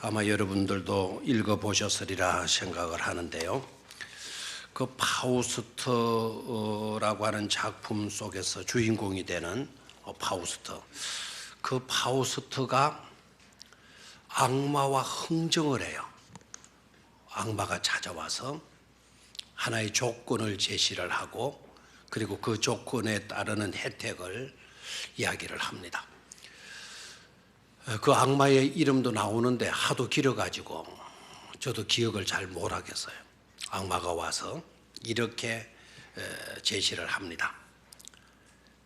아마 여러분들도 읽어보셨으리라 생각을 하는데요. 그 파우스트라고 하는 작품 속에서 주인공이 되는 파우스트. 그 파우스트가 악마와 흥정을 해요. 악마가 찾아와서 하나의 조건을 제시를 하고 그리고 그 조건에 따르는 혜택을 이야기를 합니다. 그 악마의 이름도 나오는데 하도 길어가지고 저도 기억을 잘 못하겠어요. 악마가 와서 이렇게 제시를 합니다.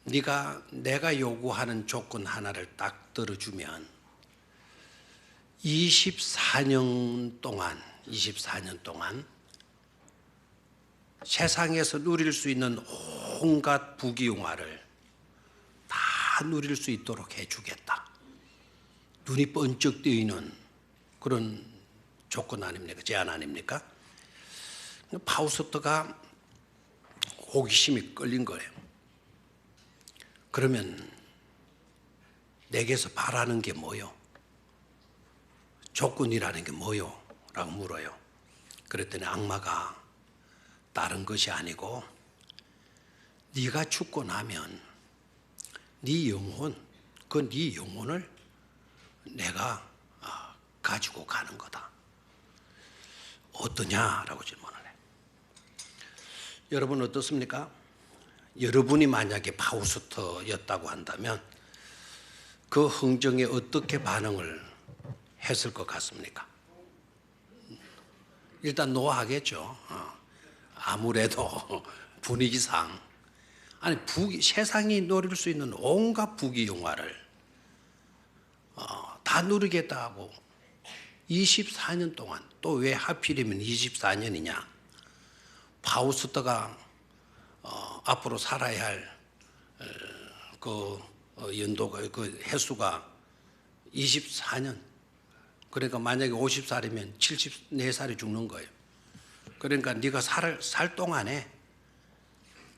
내가 요구하는 조건 하나를 딱 들어주면 24년 동안 세상에서 누릴 수 있는 온갖 부귀영화를 다 누릴 수 있도록 해주겠다. 눈이 번쩍 뜨이는 그런 조건 아닙니까? 제안 아닙니까? 파우스트가 호기심이 끌린 거예요. 그러면 내게서 바라는 게 뭐요? 조건이라는 게 뭐요? 라고 물어요. 그랬더니 악마가 다른 것이 아니고 네가 죽고 나면 네 영혼을 내가 가지고 가는 거다. 어떠냐라고 질문을 해. 여러분 어떻습니까? 여러분이 만약에 파우스트였다고 한다면 그 흥정에 어떻게 반응을 했을 것 같습니까? 일단 노하겠죠. 아무래도 분위기상 세상이 누릴 수 있는 온갖 부귀영화를 다 누리겠다고 24년 동안, 또 왜 하필이면 24년이냐? 파우스트가 앞으로 살아야 할 연도가 그 횟수가 24년. 그러니까 만약에 50살이면 74살이 죽는 거예요. 그러니까 네가 살 동안에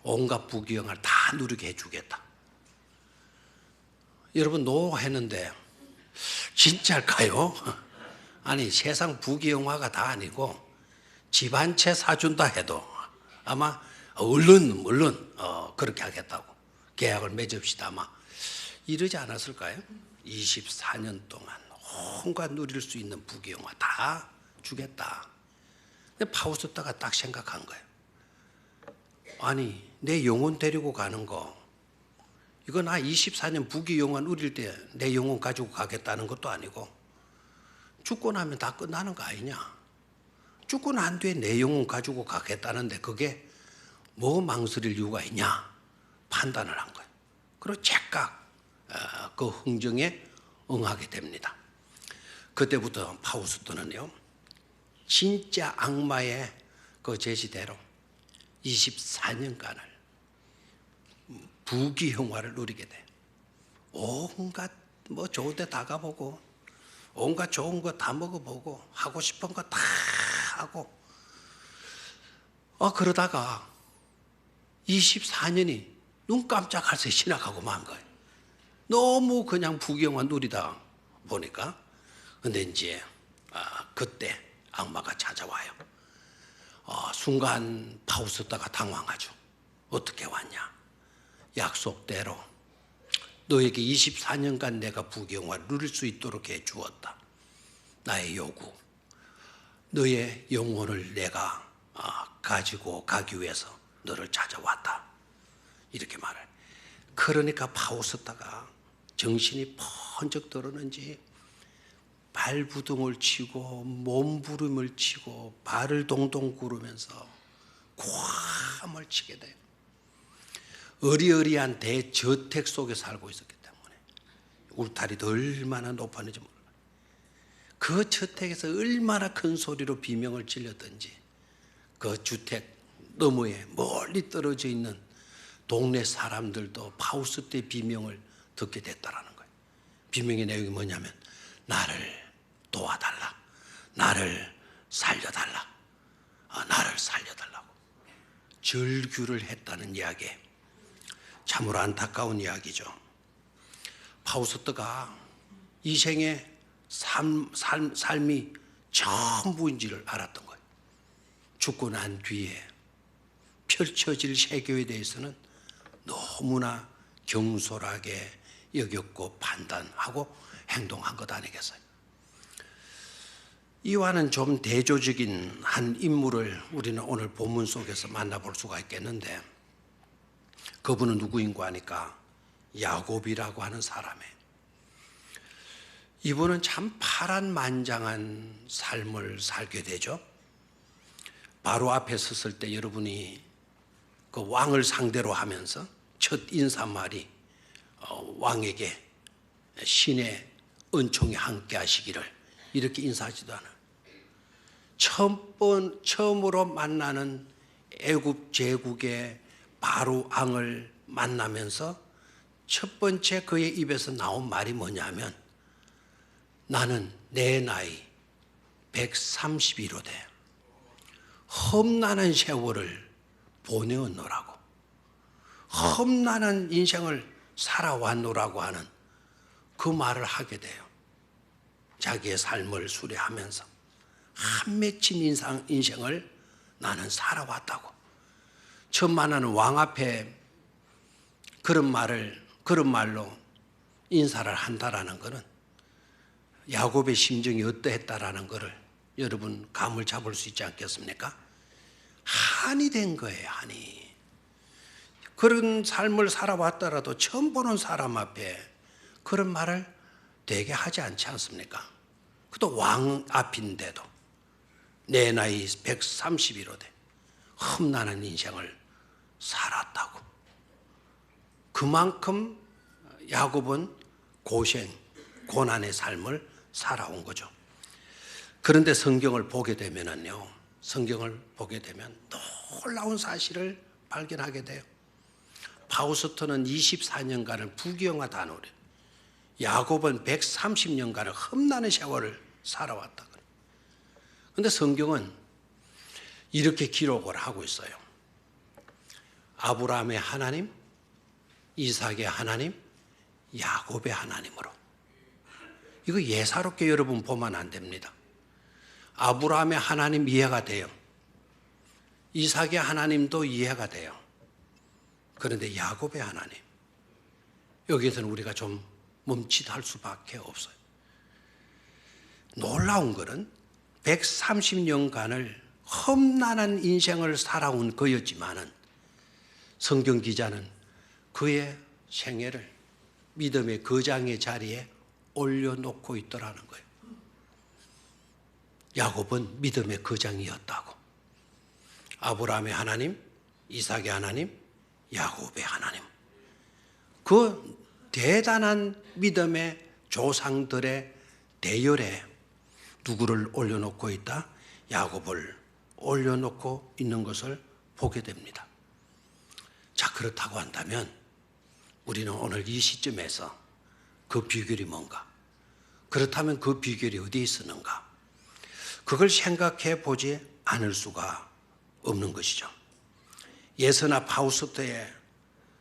온갖 부귀영화를 다 누리게 해주겠다. 여러분 노했는데 진짜일까요? 아니 세상 부귀영화가 다 아니고 집 한 채 사준다 해도 아마 얼른 그렇게 하겠다고 계약을 맺읍시다 아마 이러지 않았을까요? 24년 동안 온갖 누릴 수 있는 부귀영화 다 주겠다. 근데 파우스트가 딱 생각한 거예요. 아니 내 영혼 데리고 가는 거 이거 나 24년 부귀영화 누릴 때 내 영혼 가지고 가겠다는 것도 아니고 죽고 나면 다 끝나는 거 아니냐. 죽고 난 뒤에 내 영혼 가지고 가겠다는데 그게 뭐 망설일 이유가 있냐 판단을 한 거예요. 그리고 즉각 그 흥정에 응하게 됩니다. 그때부터 파우스트는요 진짜 악마의 그 제시대로 24년간을 부귀영화를 누리게 돼요. 온갖 뭐 좋은 데 다 가보고 온갖 좋은 거 다 먹어보고 하고 싶은 거 다 하고 그러다가 24년이 눈 깜짝할 새 지나가고 만 거예요. 너무 그냥 부귀영화 누리다 보니까. 근데 이제 그때 악마가 찾아와요. 순간 파우스트가 당황하죠. 어떻게 왔냐? 약속대로 너에게 24년간 내가 부귀영화를 누릴 수 있도록 해 주었다. 나의 요구. 너의 영혼을 내가 가지고 가기 위해서 너를 찾아왔다. 이렇게 말을. 그러니까 파우스트가 정신이 번쩍 들었는지 발부둥을 치고 몸부림을 치고 발을 동동 구르면서 고함을 치게 돼요. 어리어리한 대저택 속에 살고 있었기 때문에 울타리도 얼마나 높았는지 몰라요. 그 저택에서 얼마나 큰 소리로 비명을 질렀던지 그 주택 너머에 멀리 떨어져 있는 동네 사람들도 파우스트의 비명을 듣게 됐다라는 거예요. 비명의 내용이 뭐냐면 나를 도와달라, 나를 살려달라, 나를 살려달라고 절규를 했다는 이야기에 참으로 안타까운 이야기죠. 파우스트가 이 생에 삶이 전부인지를 알았던 거예요. 죽고 난 뒤에 펼쳐질 세계에 대해서는 너무나 경솔하게 여겼고 판단하고 행동한 것 아니겠어요? 이와는 좀 대조적인 한 인물을 우리는 오늘 본문 속에서 만나볼 수가 있겠는데, 그분은 누구인고 하니까 야곱이라고 하는 사람이에요. 이분은 참 파란만장한 삶을 살게 되죠. 바로 앞에 섰을 때 여러분이 그 왕을 상대로 하면서 첫 인사말이 왕에게 신의 은총이 함께 하시기를 이렇게 인사하지도 않아요. 처음으로 만나는 애굽 제국의 바로 왕을 만나면서 첫 번째 그의 입에서 나온 말이 뭐냐면, 나는 내 나이 130이로되 험난한 세월을 보내었노라고, 험난한 인생을 살아왔노라고 하는 그 말을 하게 돼요. 자기의 삶을 수레하면서 한 맺힌 인생을 나는 살아왔다고. 처음 만나는 왕 앞에 그런 말로 인사를 한다라는 것은 야곱의 심정이 어떠했다라는 것을 여러분 감을 잡을 수 있지 않겠습니까? 한이 된 거예요, 한이. 그런 삶을 살아왔더라도 처음 보는 사람 앞에 그런 말을 되게 하지 않지 않습니까? 그것도 왕 앞인데도 내 나이 130이로되 험난한 인생을 살았다고. 그만큼 야곱은 고난의 삶을 살아온 거죠. 그런데 성경을 보게 되면 놀라운 사실을 발견하게 돼요. 파우스트는 24년간을 부귀영화 단어래. 야곱은 130년간을 험난의 세월을 살아왔다. 그런데 성경은 이렇게 기록을 하고 있어요. 아브라함의 하나님, 이삭의 하나님, 야곱의 하나님으로. 이거 예사롭게 여러분 보면 안 됩니다. 아브라함의 하나님 이해가 돼요. 이삭의 하나님도 이해가 돼요. 그런데 야곱의 하나님, 여기에서는 우리가 좀 멈칫할 수밖에 없어요. 놀라운 것은 130년간을 험난한 인생을 살아온 그였지만은 성경 기자는 그의 생애를 믿음의 거장의 자리에 올려놓고 있더라는 거예요. 야곱은 믿음의 거장이었다고. 아브라함의 하나님, 이삭의 하나님, 야곱의 하나님. 그 대단한 믿음의 조상들의 대열에 누구를 올려놓고 있다? 야곱을 올려놓고 있는 것을 보게 됩니다. 자, 그렇다고 한다면 우리는 오늘 이 시점에서 그 비결이 뭔가? 그렇다면 그 비결이 어디에 있었는가? 그걸 생각해 보지 않을 수가 없는 것이죠. 예서나 파우스트의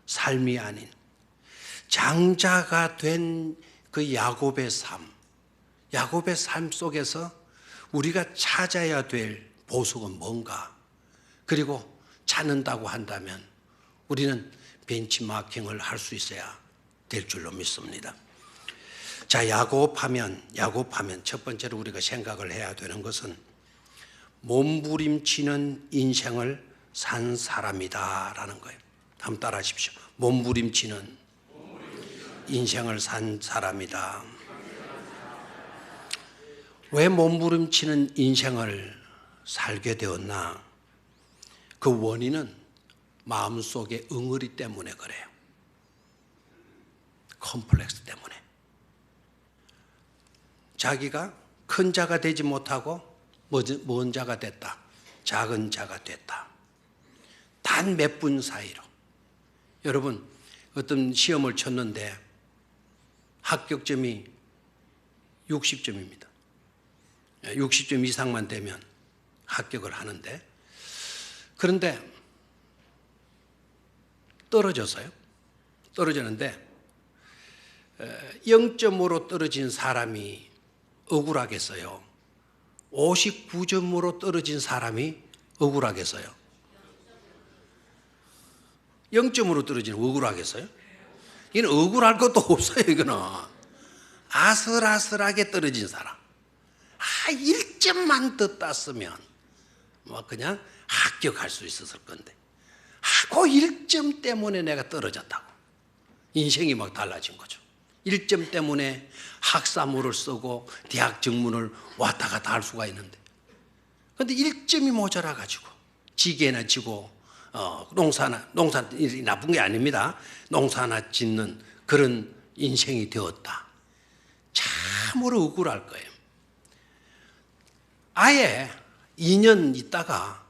삶이 아닌 장자가 된 그 야곱의 삶 속에서 우리가 찾아야 될 보석은 뭔가? 그리고 찾는다고 한다면 우리는 벤치마킹을 할 수 있어야 될 줄로 믿습니다. 자, 야곱하면 첫 번째로 우리가 생각을 해야 되는 것은 몸부림치는 인생을 산 사람이다라는 거예요. 한번 따라 하십시오. 몸부림치는 인생을 산 사람이다. 왜 몸부림치는 인생을 살게 되었나? 그 원인은 마음속의 응어리 때문에 그래요. 컴플렉스 때문에. 자기가 큰 자가 되지 못하고 먼 자가 됐다. 작은 자가 됐다. 단 몇 분 사이로. 여러분, 어떤 시험을 쳤는데 합격점이 60점입니다. 60점 이상만 되면 합격을 하는데, 그런데 떨어졌는데 0점으로 떨어진 사람이 억울하겠어요? 59점으로 떨어진 사람이 억울하겠어요? 0점으로 떨어지는 억울하겠어요? 이는 억울할 것도 없어요. 이거는 아슬아슬하게 떨어진 사람. 1점만 더 땄으면 뭐 그냥 합격할 수 있었을 건데 그 1점 때문에 내가 떨어졌다고 인생이 막 달라진 거죠. 1점 때문에 학사모를 쓰고 대학 정문을 왔다 갔다 할 수가 있는데, 그런데 1점이 모자라 가지고 지게나 지고 농사 일이 나쁜 게 아닙니다. 농사나 짓는 그런 인생이 되었다. 참으로 억울할 거예요. 아예 2년 있다가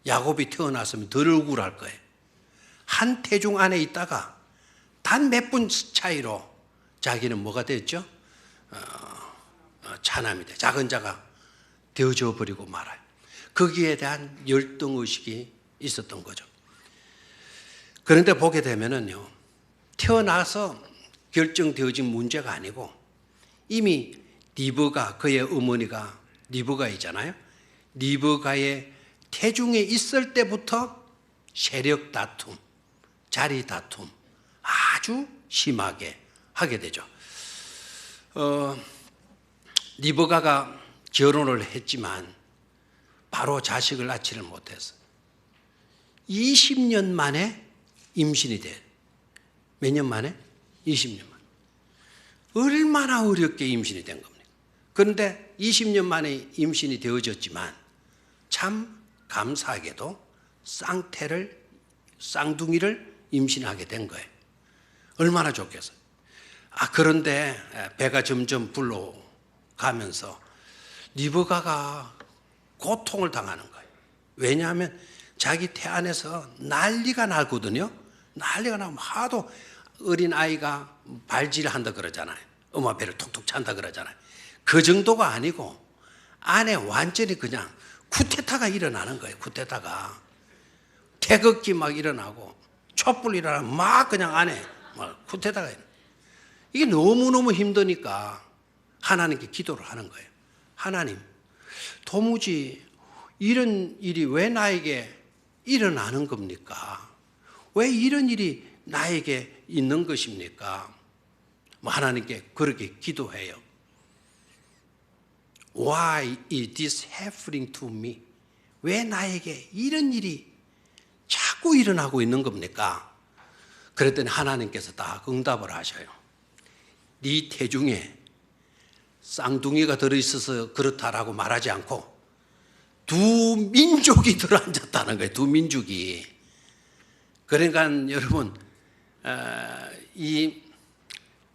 야곱이 태어났으면 덜 억울할 거예요. 한 태중 안에 있다가 단 몇 분 차이로 자기는 뭐가 됐죠? 자남이 돼. 작은 자가 되어져 버리고 말아요. 거기에 대한 열등의식이 있었던 거죠. 그런데 보게 되면은요, 태어나서 결정되어진 문제가 아니고 이미 리브가, 그의 어머니가 리브가이잖아요. 리브가의 태중에 있을 때부터 세력 다툼, 자리 다툼 아주 심하게 하게 되죠. 리브가가 결혼을 했지만 바로 자식을 낳지를 못했어요. 20년 만에 임신이 돼. 몇 년 만에? 20년 만에. 얼마나 어렵게 임신이 된 겁니까? 그런데 20년 만에 임신이 되어졌지만 참 감사하게도 쌍둥이를 임신하게 된 거예요. 얼마나 좋겠어요. 그런데 배가 점점 불러가면서 리브가가 고통을 당하는 거예요. 왜냐하면 자기 태 안에서 난리가 나거든요. 난리가 나면 하도 어린 아이가 발질한다 그러잖아요. 엄마 배를 톡톡 찬다 그러잖아요. 그 정도가 아니고 안에 완전히 그냥 쿠데타가 일어나는 거예요. 쿠데타가 태극기 막 일어나고 촛불 일어나면 막 그냥 안에 막 쿠데타가 일어나요. 이게 너무너무 힘드니까 하나님께 기도를 하는 거예요. 하나님, 도무지 이런 일이 왜 나에게 일어나는 겁니까? 왜 이런 일이 나에게 있는 것입니까? 하나님께 그렇게 기도해요. Why is this happening to me? 왜 나에게 이런 일이 자꾸 일어나고 있는 겁니까? 그랬더니 하나님께서 딱 응답을 하셔요. 네 태중에 쌍둥이가 들어있어서 그렇다라고 말하지 않고 두 민족이 들어앉았다는 거예요. 두 민족이. 그러니까 여러분, 이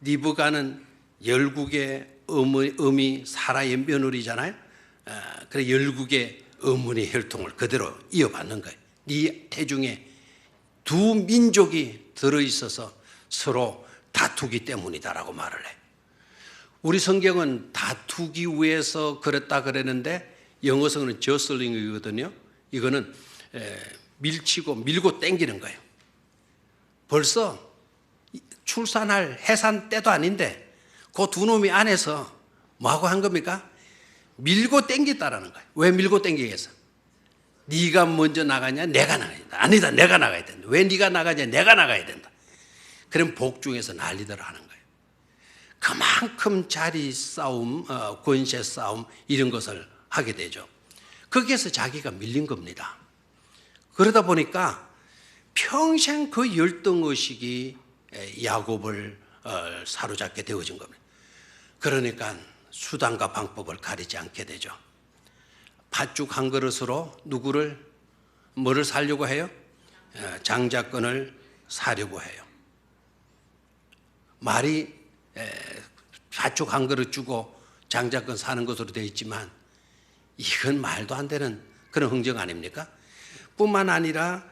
리브가는 열국의 어미 사라의 며느리잖아요. 그래 열국의 어머니의 혈통을 그대로 이어받는 거예요. 네 태중에 두 민족이 들어있어서 서로 다투기 때문이다라고 말을 해요. 우리 성경은 다투기 위해서 그랬다 그랬는데 영어성은 저슬링이거든요. 이거는 밀치고 밀고 땡기는 거예요. 벌써 출산할 해산 때도 아닌데 그 두 놈이 안에서 뭐하고 한 겁니까? 밀고 땡겼다라는 거예요. 왜 밀고 땡기겠어? 네가 먼저 나가냐? 내가 나가야 된다. 아니다, 내가 나가야 된다. 왜 네가 나가냐? 내가 나가야 된다. 그럼 복중에서 난리들 하는 거예요. 그만큼 자리 싸움, 권세 싸움 이런 것을 하게 되죠. 거기에서 자기가 밀린 겁니다. 그러다 보니까 평생 그 열등의식이 야곱을 사로잡게 되어진 겁니다. 그러니까 수단과 방법을 가리지 않게 되죠. 팥죽 한 그릇으로 뭐를 사려고 해요? 장자권을 사려고 해요. 말이 팥죽 한 그릇 주고 장자권 사는 것으로 되어 있지만 이건 말도 안 되는 그런 흥정 아닙니까? 뿐만 아니라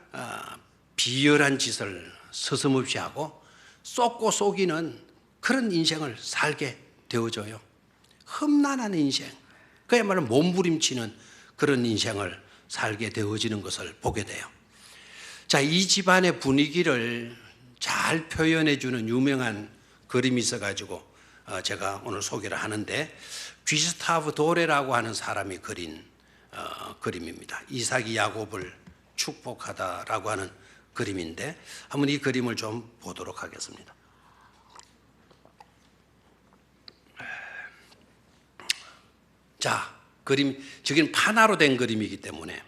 비열한 짓을 서슴없이 하고 쏟고 속이는 그런 인생을 살게 되어져요. 험난한 인생, 그야말로 몸부림치는 그런 인생을 살게 되어지는 것을 보게 돼요. 자, 이 집안의 분위기를 잘 표현해 주는 유명한 그림이 있어가지고 제가 오늘 소개를 하는데, 귀스타브 도레라고 하는 사람이 그린 그림입니다. 이삭이 야곱을 축복하다라고 하는 그림인데 한번 이 그림을 좀 보도록 하겠습니다. 자, 그림, 저기는 판화로 된 그림이기 때문에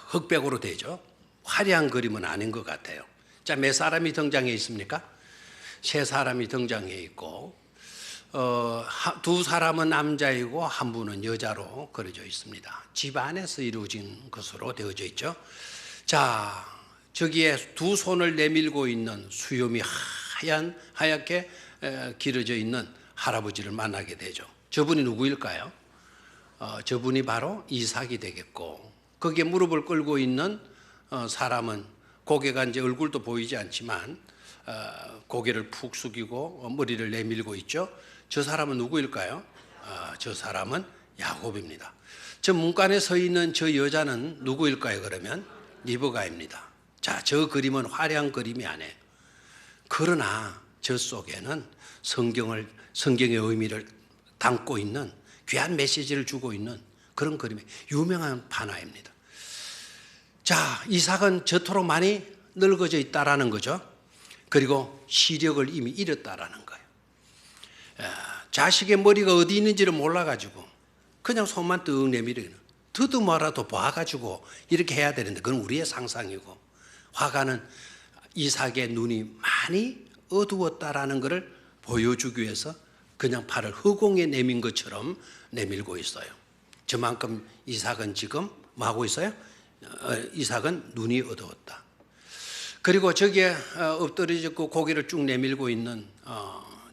흑백으로 되죠. 화려한 그림은 아닌 것 같아요. 자, 몇 사람이 등장해 있습니까? 세 사람이 등장해 있고 두 사람은 남자이고 한 분은 여자로 그려져 있습니다. 집 안에서 이루어진 것으로 되어져 있죠. 자, 저기에 두 손을 내밀고 있는 수염이 하얗게 길어져 있는 할아버지를 만나게 되죠. 저분이 누구일까요? 저분이 바로 이삭이 되겠고, 거기에 무릎을 꿇고 있는 사람은 고개가 이제 얼굴도 보이지 않지만 고개를 푹 숙이고 머리를 내밀고 있죠. 저 사람은 누구일까요? 저 사람은 야곱입니다. 저 문간에 서 있는 저 여자는 누구일까요? 그러면 리브가입니다. 자, 저 그림은 화려한 그림이 아니에요. 그러나 저 속에는 성경의 의미를 담고 있는 귀한 메시지를 주고 있는 그런 그림이 유명한 판화입니다. 자, 이삭은 저토록 많이 늙어져 있다라는 거죠. 그리고 시력을 이미 잃었다라는 거예요. 자식의 머리가 어디 있는지를 몰라가지고 그냥 손만 떡 내밀어요. 더듬어라도 봐가지고 이렇게 해야 되는데 그건 우리의 상상이고, 화가는 이삭의 눈이 많이 어두웠다라는 것을 보여주기 위해서 그냥 팔을 허공에 내민 것처럼 내밀고 있어요. 저만큼 이삭은 지금 뭐 하고 있어요? 이삭은 눈이 어두웠다. 그리고 저기에 엎드려졌고 고개를 쭉 내밀고 있는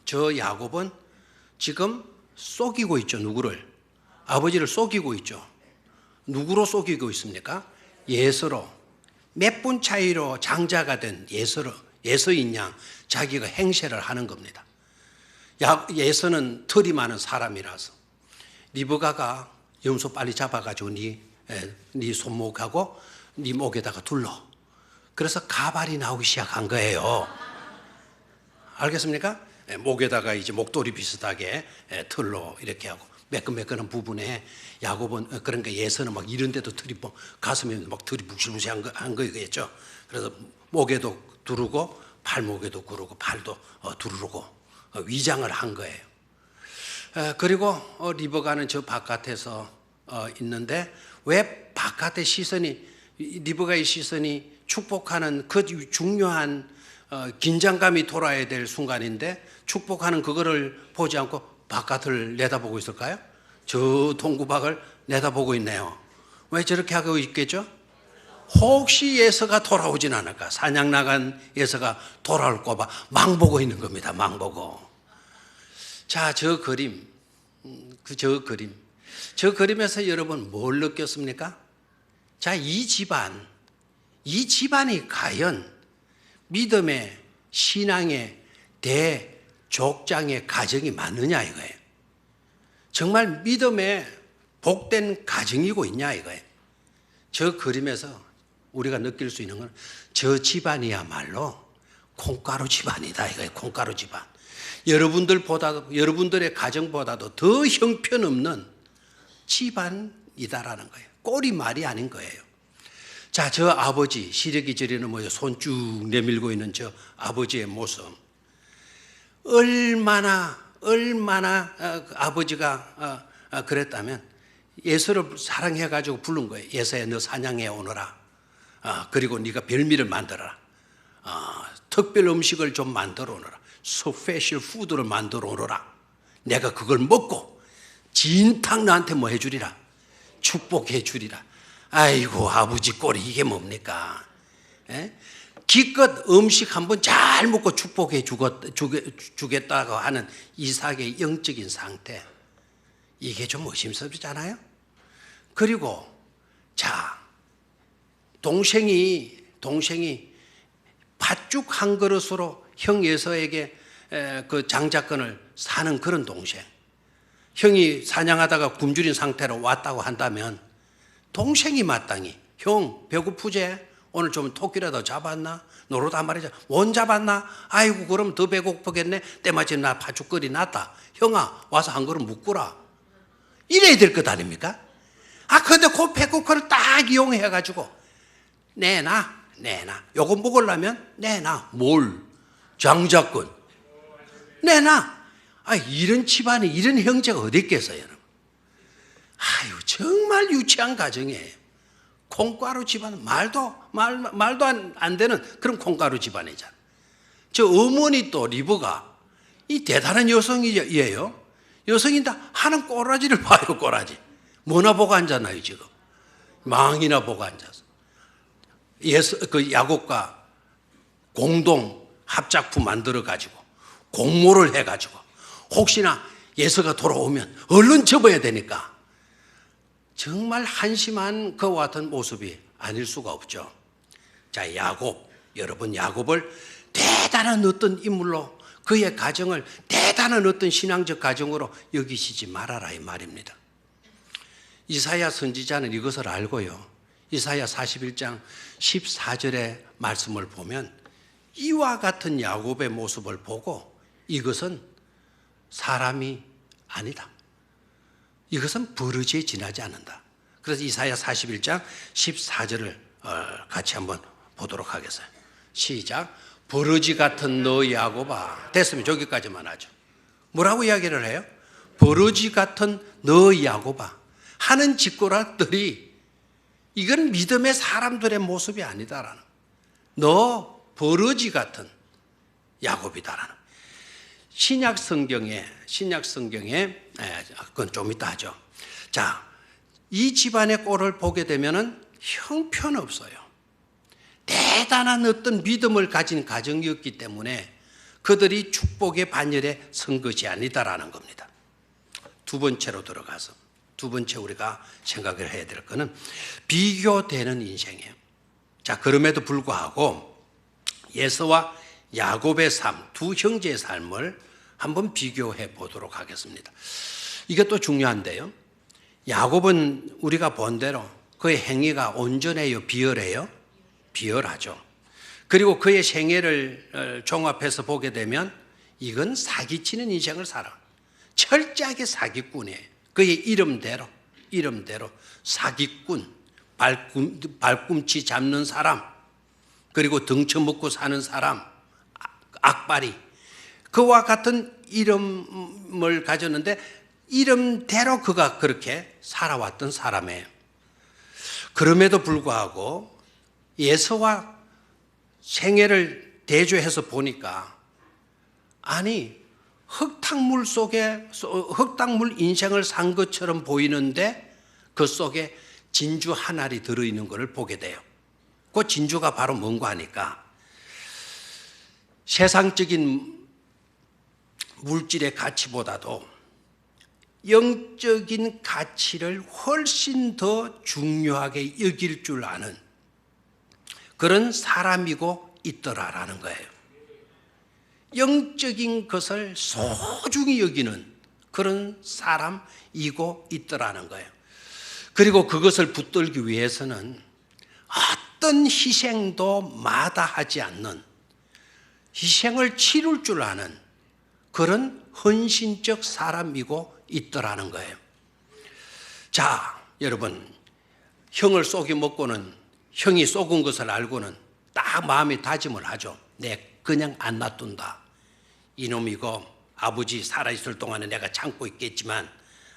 저 야곱은 지금 속이고 있죠. 누구를? 아버지를 속이고 있죠. 누구로 속이고 있습니까? 예서로. 몇 분 차이로 장자가 된 예서인 양 자기가 행세를 하는 겁니다. 예서는 털이 많은 사람이라서 리브가가 염소 빨리 잡아가지고 네 손목하고 네 목에다가 둘러. 그래서 가발이 나오기 시작한 거예요. 알겠습니까? 목에다가 이제 목도리 비슷하게 털로 이렇게 하고 매끈매끈한 부분에 야곱은, 그러니까 예서는 막 이런 데도 털이 가슴에 막 털이 묵실묵실한 거겠죠. 그래서 목에도 두르고 팔목에도 구르고 팔도 두르고 위장을 한 거예요. 그리고 리브가는 저 바깥에서 있는데 왜 바깥의 시선이, 리브가의 시선이 축복하는 그 중요한 긴장감이 돌아야 될 순간인데 축복하는 그거를 보지 않고 바깥을 내다보고 있을까요? 저 동구박을 내다보고 있네요. 왜 저렇게 하고 있겠죠? 혹시 예서가 돌아오진 않을까? 사냥 나간 예서가 돌아올까 봐 망보고 있는 겁니다. 망보고. 자, 저 그림에서 여러분 뭘 느꼈습니까? 자, 이 집안이 과연 믿음의 신앙의 대족장의 가정이 맞느냐 이거예요. 정말 믿음의 복된 가정이고 있냐 이거예요. 저 그림에서 우리가 느낄 수 있는 건 저 집안이야말로 콩가루 집안이다 이거예요. 콩가루 집안. 여러분들의 가정보다도 더 형편없는 집안이다라는 거예요. 꼴이 말이 아닌 거예요. 자, 저 아버지, 시래기 저리는 손 쭉 내밀고 있는 저 아버지의 모습. 얼마나 아버지가 그랬다면 예서를 사랑해가지고 부른 거예요. 예서야, 너 사냥해 오너라. 그리고 네가 별미를 만들어라. 특별 음식을 좀 만들어 오너라. 스페셜 푸드를 만들어 오너라. 내가 그걸 먹고 진탕 너한테 뭐 해주리라. 축복해 주리라. 아이고, 아버지 꼴이 이게 뭡니까? 기껏 음식 한번 잘 먹고 축복해 주겠다고 하는 이삭의 영적인 상태, 이게 좀 의심스럽잖아요. 그리고 자, 동생이 팥죽 한 그릇으로 형 예서에게 그 장자권을 사는 그런 동생. 형이 사냥하다가 굶주린 상태로 왔다고 한다면 동생이 마땅히 형 배고프제? 오늘 좀 토끼라도 잡았나? 노릇 한 마리 못 잡았나? 아이고 그럼 더 배고프겠네. 때마침 나 파죽거리 났다. 형아 와서 한 그릇 묵구라. 이래야 될 것 아닙니까? 근데 그 배고프를 딱 이용해가지고 내놔. 요거 먹으려면 내놔. 뭘? 장자권. 내놔. 이런 집안에 이런 형제가 어디 있겠어요, 여러분? 정말 유치한 가정이에요. 콩가루 집안, 말도 안 되는 그런 콩가루 집안이잖아. 저 어머니 또 리브가 이 대단한 여성이에요. 여성인데 하는 꼬라지를 봐요, 꼬라지. 뭐나 보고 앉았나요, 지금? 망이나 보고 앉아서. 그 야곱과 공동 합작품 만들어가지고 공모를 해가지고 혹시나 예서가 돌아오면 얼른 접어야 되니까 정말 한심한 그와 같은 모습이 아닐 수가 없죠. 자, 야곱, 여러분 야곱을 대단한 어떤 인물로 그의 가정을 대단한 어떤 신앙적 가정으로 여기시지 말아라 이 말입니다. 이사야 선지자는 이것을 알고요. 이사야 41장 14절의 말씀을 보면 이와 같은 야곱의 모습을 보고 이것은 사람이 아니다. 이것은 버러지에 지나지 않는다. 그래서 이사야 41장 14절을 같이 한번 보도록 하겠어요. 시작. 버러지 같은 너 야곱아. 됐으면 저기까지만 하죠. 뭐라고 이야기를 해요? 버러지 같은 너 야곱아. 하는 짓거락들이 이건 믿음의 사람들의 모습이 아니다라는. 너 버러지 같은 야곱이다라는. 신약 성경에 그건 좀 이따 하죠. 자, 이 집안의 꼴을 보게 되면은 형편없어요. 대단한 어떤 믿음을 가진 가정이었기 때문에 그들이 축복의 반열에 선 것이 아니다라는 겁니다. 두 번째로 들어가서 두 번째 우리가 생각을 해야 될 것은 비교되는 인생이에요. 자, 그럼에도 불구하고 예서와 야곱의 삶, 두 형제의 삶을 한번 비교해 보도록 하겠습니다. 이것도 중요한데요. 야곱은 우리가 본 대로 그의 행위가 온전해요, 비열해요? 비열하죠. 그리고 그의 생애를 종합해서 보게 되면 이건 사기치는 인생을 살아. 철저하게 사기꾼이에요. 그의 이름대로 사기꾼, 발꿈치 잡는 사람, 그리고 등쳐먹고 사는 사람, 악바리. 그와 같은 이름을 가졌는데 이름대로 그가 그렇게 살아왔던 사람이에요. 그럼에도 불구하고 예서와 생애를 대조해서 보니까 아니 흙탕물 속에 흙탕물 인생을 산 것처럼 보이는데 그 속에 진주 한 알이 들어있는 것을 보게 돼요. 그 진주가 바로 뭔가 하니까 세상적인 물질의 가치보다도 영적인 가치를 훨씬 더 중요하게 여길 줄 아는 그런 사람이고 있더라라는 거예요. 영적인 것을 소중히 여기는 그런 사람이고 있더라는 거예요. 그리고 그것을 붙들기 위해서는 어떤 희생도 마다하지 않는 희생을 치룰 줄 아는 그런 헌신적 사람이고 있더라는 거예요. 자, 여러분, 형을 속여 먹고는 형이 속은 것을 알고는 딱 마음에 다짐을 하죠. 내 그냥 안 놔둔다. 이놈이고 아버지 살아있을 동안에 내가 참고 있겠지만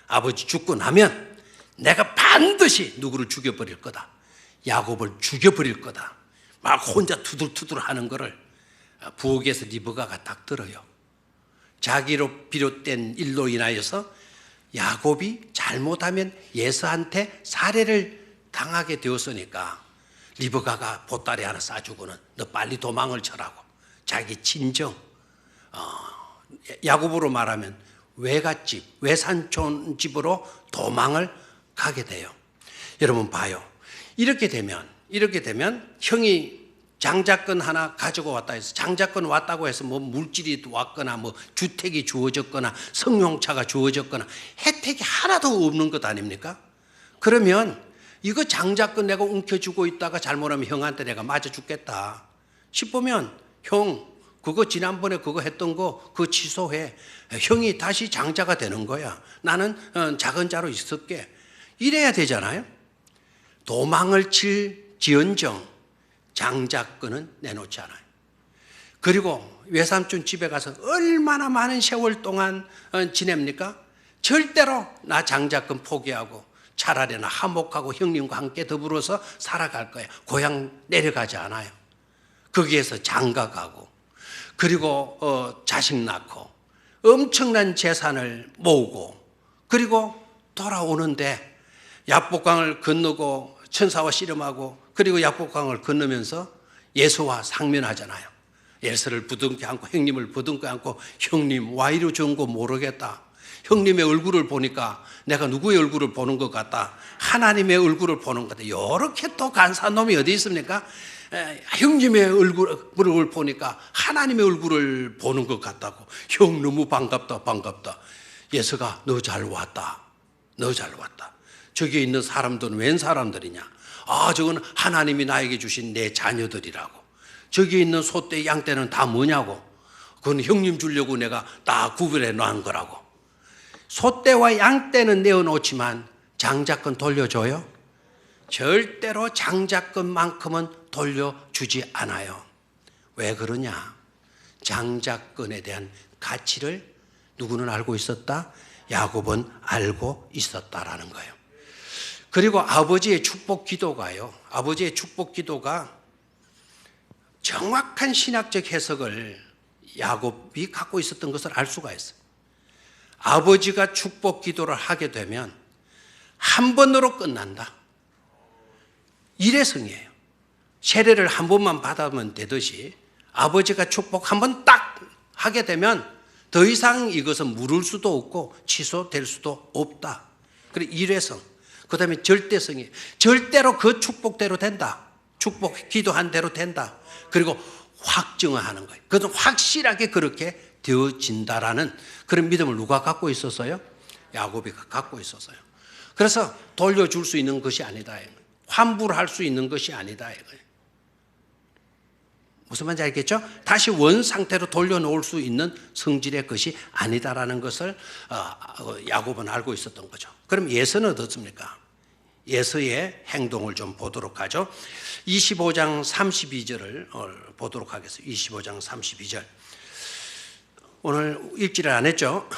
아버지 죽고 나면 내가 반드시 누구를 죽여버릴 거다. 야곱을 죽여버릴 거다. 막 혼자 투들투들 하는 거를 부엌에서 리브가가 딱 들어요. 자기로 비롯된 일로 인하여서 야곱이 잘못하면 예서한테 살해를 당하게 되었으니까 리브가가 보따리 하나 싸주고는 너 빨리 도망을 쳐라고 자기 친정 야곱으로 말하면 외갓집 외산촌 집으로 도망을 가게 돼요. 여러분 봐요. 이렇게 되면 형이 장자권 하나 가지고 왔다 해서 장자권 왔다고 해서 뭐 물질이 왔거나 뭐 주택이 주어졌거나 성용차가 주어졌거나 혜택이 하나도 없는 것 아닙니까? 그러면 이거 장자권 내가 움켜쥐고 있다가 잘못하면 형한테 내가 맞아 죽겠다 싶으면 형 그거 지난번에 그거 했던 거 그거 취소해. 형이 다시 장자가 되는 거야. 나는 작은 자로 있을게. 이래야 되잖아요. 도망을 칠 지언정 장자권은 내놓지 않아요. 그리고 외삼촌 집에 가서 얼마나 많은 세월 동안 지냅니까? 절대로 나 장자권 포기하고 차라리 나 하목하고 형님과 함께 더불어서 살아갈 거야. 고향 내려가지 않아요. 거기에서 장가가고 그리고 자식 낳고 엄청난 재산을 모으고 그리고 돌아오는데 야복강을 건너고 천사와 씨름하고 그리고 야복강을 건너면서 예수와 상면하잖아요. 예수를 부둥켜 안고 형님을 부둥켜 안고 형님 와 이리 좋은 거 모르겠다. 형님의 얼굴을 보니까 내가 누구의 얼굴을 보는 것 같다. 하나님의 얼굴을 보는 것 같다. 이렇게 또 간사한 놈이 어디 있습니까? 형님의 얼굴을 보니까 하나님의 얼굴을 보는 것 같다고. 형 너무 반갑다 반갑다. 예수가 너 잘 왔다. 너 잘 왔다. 저기에 있는 사람들은 웬 사람들이냐? 아 저건 하나님이 나에게 주신 내 자녀들이라고. 저기에 있는 소떼 양떼는 다 뭐냐고. 그건 형님 주려고 내가 다 구별해 놓은 거라고. 소떼와 양떼는 내어놓지만 장자권 돌려줘요? 절대로 장자권만큼은 돌려주지 않아요. 왜 그러냐? 장자권에 대한 가치를 누구는 알고 있었다? 야곱은 알고 있었다라는 거예요. 그리고 아버지의 축복 기도가요. 아버지의 축복 기도가 정확한 신학적 해석을 야곱이 갖고 있었던 것을 알 수가 있어요. 아버지가 축복 기도를 하게 되면 한 번으로 끝난다. 일회성이에요. 세례를 한 번만 받으면 되듯이 아버지가 축복 한 번 딱 하게 되면 더 이상 이것은 물을 수도 없고 취소될 수도 없다. 그리고 일회성. 그 다음에 절대성이에요. 절대로 그 축복대로 된다. 축복 기도한 대로 된다. 그리고 확증하는 거예요. 그것은 확실하게 그렇게 되어진다라는 그런 믿음을 누가 갖고 있었어요? 야곱이 갖고 있었어요. 그래서 돌려줄 수 있는 것이 아니다. 환불할 수 있는 것이 아니다. 무슨 말인지 알겠죠? 다시 원 상태로 돌려놓을 수 있는 성질의 것이 아니다라는 것을 야곱은 알고 있었던 거죠. 그럼 예서는 어떻습니까? 예서의 행동을 좀 보도록 하죠. 25장 32절을 보도록 하겠습니다. 25장 32절. 오늘 읽지를 안 했죠?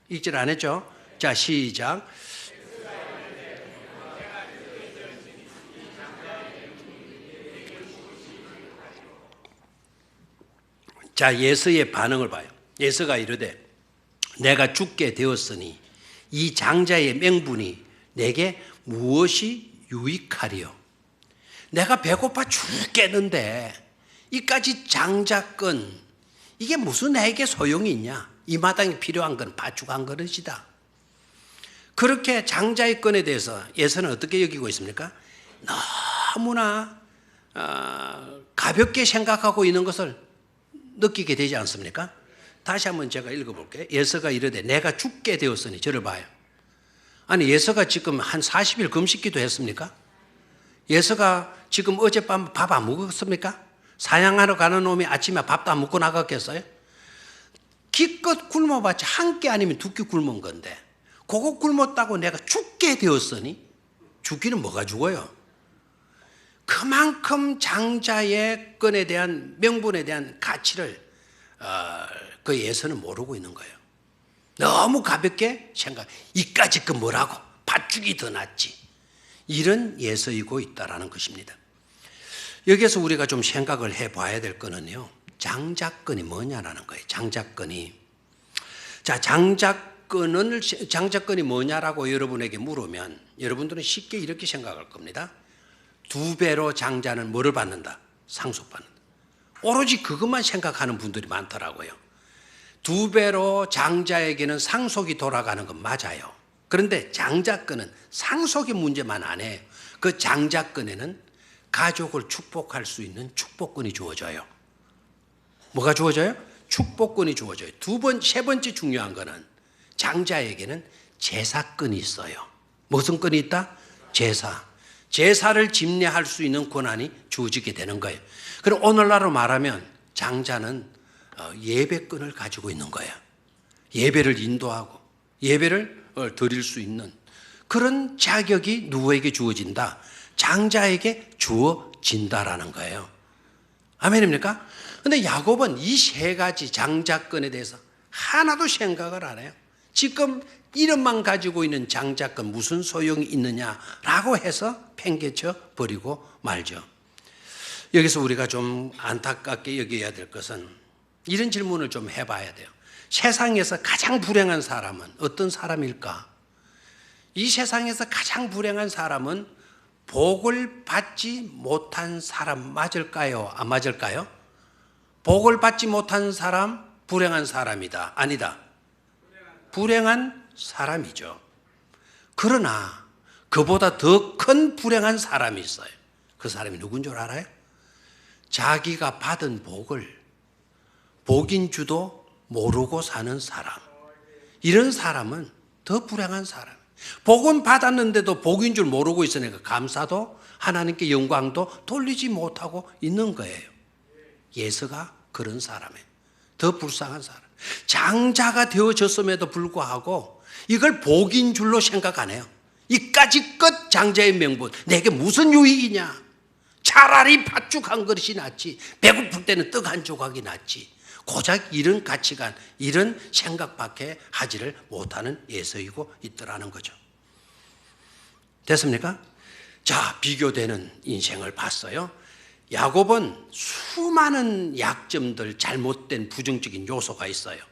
읽지를 안 했죠? 자, 시작. 자, 예서의 반응을 봐요. 예서가 이르되 내가 죽게 되었으니 이 장자의 명분이 내게 무엇이 유익하리요? 내가 배고파 죽겠는데 이까지 장자권 이게 무슨 내게 소용이 있냐? 이 마당에 필요한 건 밭죽한 그릇이다. 그렇게 장자의 건에 대해서 예서는 어떻게 여기고 있습니까? 너무나 가볍게 생각하고 있는 것을 느끼게 되지 않습니까? 다시 한번 제가 읽어볼게요. 예서가 이르되 내가 죽게 되었으니 저를 봐요. 아니 예서가 지금 한 40일 금식기도 했습니까? 예서가 지금 어젯밤 밥 안 먹었습니까? 사냥하러 가는 놈이 아침에 밥도 안 먹고 나갔겠어요? 기껏 굶어봤자 한 끼 아니면 두 끼 굶은 건데 그거 굶었다고 내가 죽게 되었으니 죽기는 뭐가 죽어요? 그만큼 장자의 건에 대한 명분에 대한 가치를 그 예서는 모르고 있는 거예요. 너무 가볍게 생각, 이까짓 거 뭐라고 밭죽이 더 낫지. 이런 예서이고 있다라는 것입니다. 여기에서 우리가 좀 생각을 해봐야 될 거는요, 장자권이 뭐냐라는 거예요. 장자권이. 자, 장자권이 뭐냐라고 여러분에게 물으면 여러분들은 쉽게 이렇게 생각할 겁니다. 2배로 장자는 뭐를 받는다? 상속받는다. 오로지 그것만 생각하는 분들이 많더라고요. 2배로 장자에게는 상속이 돌아가는 건 맞아요. 그런데 장자권은 상속의 문제만 안 해요. 그 장자권에는 가족을 축복할 수 있는 축복권이 주어져요. 뭐가 주어져요? 축복권이 주어져요. 세 번째 중요한 거는 장자에게는 제사권이 있어요. 무슨 권이 있다? 제사를 집례할 수 있는 권한이 주어지게 되는 거예요. 그럼 오늘날로 말하면 장자는 예배권을 가지고 있는 거예요. 예배를 인도하고 예배를 드릴 수 있는 그런 자격이 누구에게 주어진다? 장자에게 주어진다라는 거예요. 아멘입니까? 근데 야곱은 이 세 가지 장자권에 대해서 하나도 생각을 안 해요. 지금 이름만 가지고 있는 장자권 무슨 소용이 있느냐라고 해서 팽개쳐 버리고 말죠. 여기서 우리가 좀 안타깝게 여겨야 될 것은 이런 질문을 좀 해봐야 돼요. 세상에서 가장 불행한 사람은 어떤 사람일까? 이 세상에서 가장 불행한 사람은 복을 받지 못한 사람 맞을까요? 안 맞을까요? 복을 받지 못한 사람, 불행한 사람이다. 아니다. 불행한 사람이죠. 그러나 그보다 더 큰 불행한 사람이 있어요. 그 사람이 누군 줄 알아요? 자기가 받은 복을 복인 줄도 모르고 사는 사람. 이런 사람은 더 불행한 사람. 복은 받았는데도 복인 줄 모르고 있으니까 감사도 하나님께 영광도 돌리지 못하고 있는 거예요. 예서가 그런 사람이에요. 더 불쌍한 사람. 장자가 되어졌음에도 불구하고 이걸 복인 줄로 생각 안 해요. 이까지 끝 장자의 명분. 내게 무슨 유익이냐. 차라리 팥죽 한 그릇이 낫지. 배고플 때는 떡 한 조각이 낫지. 고작 이런 가치관, 이런 생각밖에 하지를 못하는 예서이고 있더라는 거죠. 됐습니까? 자, 비교되는 인생을 봤어요. 야곱은 수많은 약점들, 잘못된 부정적인 요소가 있어요.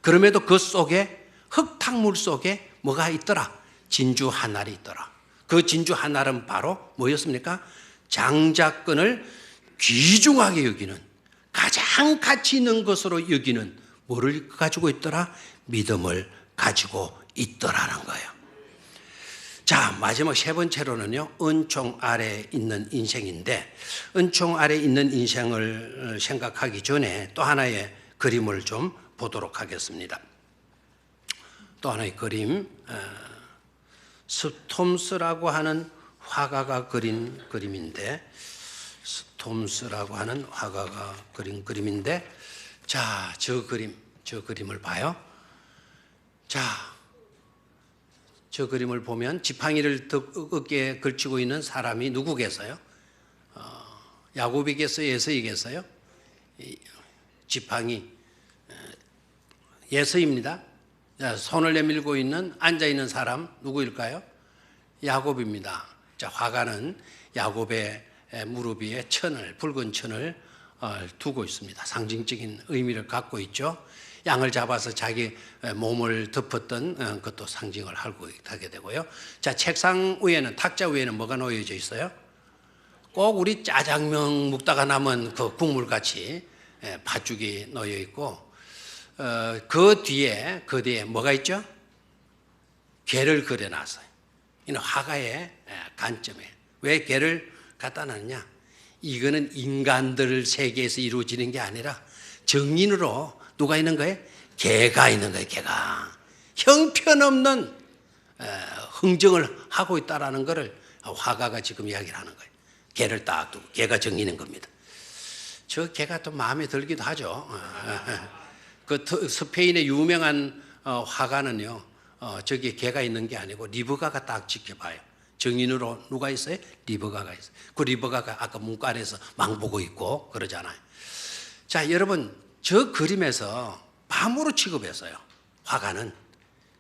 그럼에도 그 속에 흙탕물 속에 뭐가 있더라? 진주 한 알이 있더라. 그 진주 한 알은 바로 뭐였습니까? 장자권을 귀중하게 여기는, 가장 가치 있는 것으로 여기는 뭐를 가지고 있더라? 믿음을 가지고 있더라는 거예요. 자, 마지막 세 번째로는요, 은총 아래 있는 인생인데, 은총 아래 있는 인생을 생각하기 전에 또 하나의 그림을 좀 보도록 하겠습니다. 또 하나의 그림, 스톰스라고 하는 화가가 그린 그림인데, 스톰스라고 하는 화가가 그린 그림인데, 자, 저 그림을 봐요. 자, 저 그림을 보면 지팡이를 어깨에 걸치고 있는 사람이 누구겠어요? 야곱이겠어요? 예서이겠어요? 지팡이 예서입니다. 손을 내밀고 있는 앉아있는 사람 누구일까요? 야곱입니다. 자, 화가는 야곱의 무릎 위에 붉은 천을 두고 있습니다. 상징적인 의미를 갖고 있죠. 양을 잡아서 자기 몸을 덮었던 것도 상징을 하게 되고요. 자, 책상 위에는, 탁자 위에는 뭐가 놓여져 있어요? 꼭 우리 짜장면 먹다가 남은 그 국물같이 팥죽이 놓여 있고, 그 뒤에 뭐가 있죠? 개를 그려놨어요. 이는 화가의 관점이에요. 왜 개를 갖다 놨냐? 이거는 인간들 세계에서 이루어지는 게 아니라 정인으로 누가 있는 거예요? 개가 있는 거예요. 개가 형편없는 흥정을 하고 있다라는 것을 화가가 지금 이야기를 하는 거예요. 개를 딱 두고 개가 정인인 겁니다. 저 개가 또 마음에 들기도 하죠. 그 스페인의 유명한 화가는요, 저기 개가 있는 게 아니고 리브가가 딱 지켜봐요. 정인으로 누가 있어요? 리브가가 있어요. 그 리브가가 아까 문과 안에서 망보고 있고 그러잖아요. 자, 여러분, 저 그림에서 밤으로 취급했어요. 화가는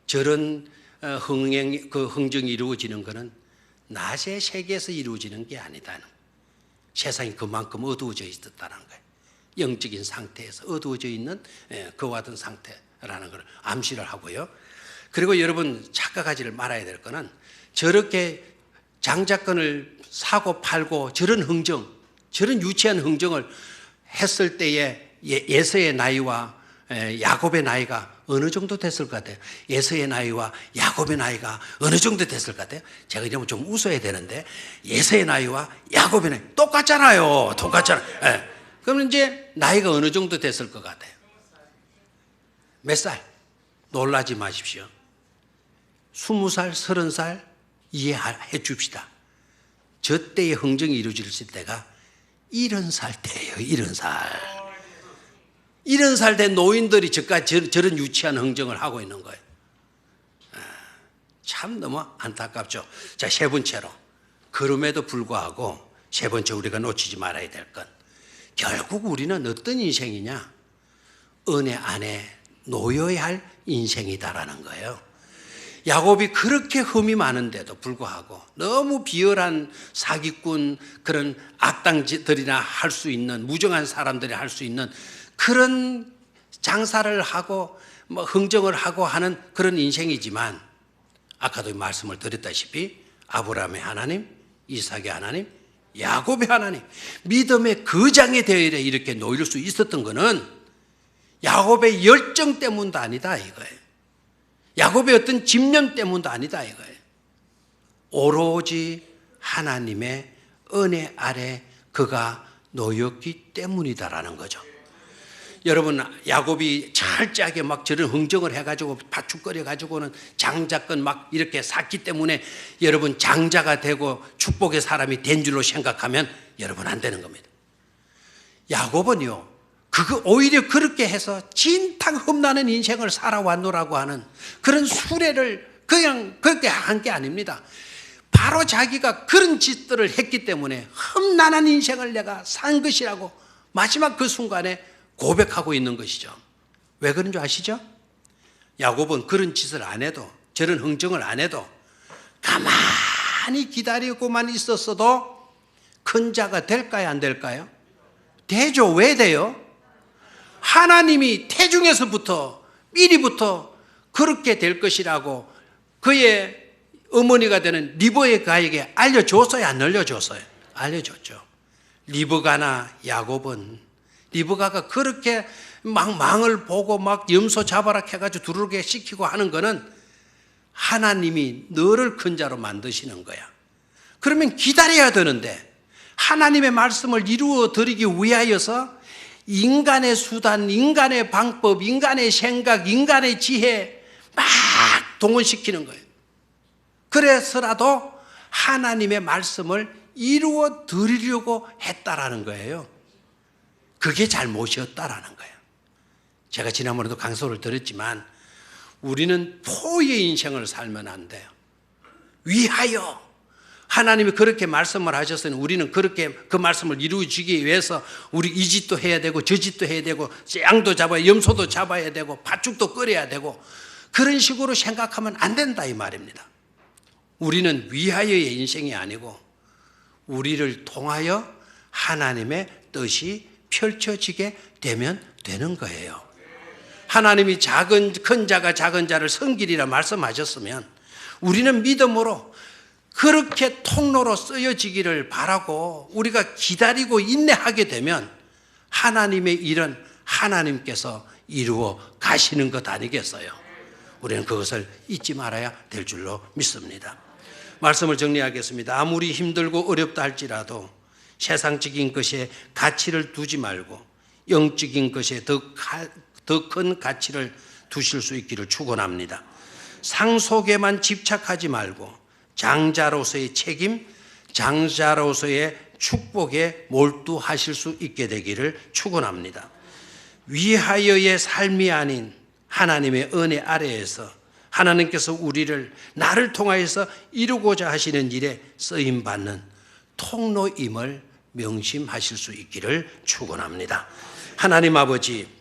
저런 흥정이 이루어지는 것은 낮의 세계에서 이루어지는 게 아니다는, 세상이 그만큼 어두워져 있었다는 거예요. 영적인 상태에서 어두워져 있는 그와 같은 상태라는 걸 암시를 하고요. 그리고 여러분 착각하지를 말아야 될 거는, 저렇게 장자권을 사고 팔고 저런 흥정, 저런 유치한 흥정을 했을 때에 예서의 나이와 야곱의 나이가 어느 정도 됐을 것 같아요? 예서의 나이와 야곱의 나이가 어느 정도 됐을 것 같아요? 제가 이러면 좀 웃어야 되는데, 예서의 나이와 야곱의 나이 똑같잖아요. 똑같잖아요. 그럼 이제 나이가 어느 정도 됐을 것 같아요? 몇 살? 놀라지 마십시오. 20살, 30살, 이해해 줍시다. 저 때의 흥정이 이루어질 때가 70살 때예요. 70살 된 노인들이 저까지 저런 유치한 흥정을 하고 있는 거예요. 참 너무 안타깝죠. 자, 세 번째로, 그럼에도 불구하고 세 번째 우리가 놓치지 말아야 될 건, 결국 우리는 어떤 인생이냐? 은혜 안에 놓여야 할 인생이다라는 거예요. 야곱이 그렇게 흠이 많은데도 불구하고 너무 비열한 사기꾼, 그런 악당들이나 할 수 있는, 무정한 사람들이 할 수 있는 그런 장사를 하고 뭐 흥정을 하고 하는 그런 인생이지만, 아까도 말씀을 드렸다시피 아브라함의 하나님, 이삭의 하나님, 야곱의 하나님, 믿음의 거장이 되어 이렇게 놓일 수 있었던 것은 야곱의 열정 때문도 아니다 이거예요. 야곱의 어떤 집념 때문도 아니다 이거예요. 오로지 하나님의 은혜 아래 그가 놓였기 때문이다라는 거죠. 여러분, 야곱이 철저하게 막 저런 흥정을 해가지고 파축거려가지고는 장자권 막 이렇게 샀기 때문에 여러분 장자가 되고 축복의 사람이 된 줄로 생각하면 여러분 안 되는 겁니다. 야곱은요, 그거 오히려 그렇게 해서 진탕 흠나는 인생을 살아왔노라고 하는 그런 수레를 그냥 그렇게 한 게 아닙니다. 바로 자기가 그런 짓들을 했기 때문에 흠난한 인생을 내가 산 것이라고 마지막 그 순간에 고백하고 있는 것이죠. 왜 그런 줄 아시죠? 야곱은 그런 짓을 안 해도, 저런 흥정을 안 해도 가만히 기다리고만 있었어도 큰 자가 될까요, 안 될까요? 되죠. 왜 돼요? 하나님이 태중에서부터 미리부터 그렇게 될 것이라고 그의 어머니가 되는 리브의 가에게 알려줬어요, 안 알려줬어요? 알려줬죠. 리브가나 야곱은, 리브가가 그렇게 막 망을 보고 막 염소 잡아라 해가지고 두르게 시키고 하는 거는 하나님이 너를 큰 자로 만드시는 거야. 그러면 기다려야 되는데, 하나님의 말씀을 이루어 드리기 위하여서 인간의 수단, 인간의 방법, 인간의 생각, 인간의 지혜 막 동원시키는 거예요. 그래서라도 하나님의 말씀을 이루어 드리려고 했다라는 거예요. 그게 잘못이었다라는 거예요. 제가 지난번에도 강서를 드렸지만 우리는 포의 인생을 살면 안 돼요. 위하여 하나님이 그렇게 말씀을 하셨으니 우리는 그렇게 그 말씀을 이루어지기 위해서 우리 이 짓도 해야 되고 저 짓도 해야 되고 양도 잡아야, 염소도 잡아야 되고 팥죽도 끓여야 되고, 그런 식으로 생각하면 안 된다 이 말입니다. 우리는 위하여의 인생이 아니고 우리를 통하여 하나님의 뜻이 펼쳐지게 되면 되는 거예요. 하나님이 큰 자가 작은 자를 섬기리라 말씀하셨으면 우리는 믿음으로 그렇게 통로로 쓰여지기를 바라고 우리가 기다리고 인내하게 되면 하나님의 일은 하나님께서 이루어 가시는 것 아니겠어요? 우리는 그것을 잊지 말아야 될 줄로 믿습니다. 말씀을 정리하겠습니다. 아무리 힘들고 어렵다 할지라도 세상적인 것에 가치를 두지 말고 영적인 것에 더 큰 가치를 두실 수 있기를 축원합니다. 상속에만 집착하지 말고 장자로서의 책임, 장자로서의 축복에 몰두하실 수 있게 되기를 축원합니다. 위하여의 삶이 아닌 하나님의 은혜 아래에서 하나님께서 우리를 나를 통하여서 이루고자 하시는 일에 쓰임받는 통로임을 명심하실 수 있기를 축원합니다. 하나님 아버지,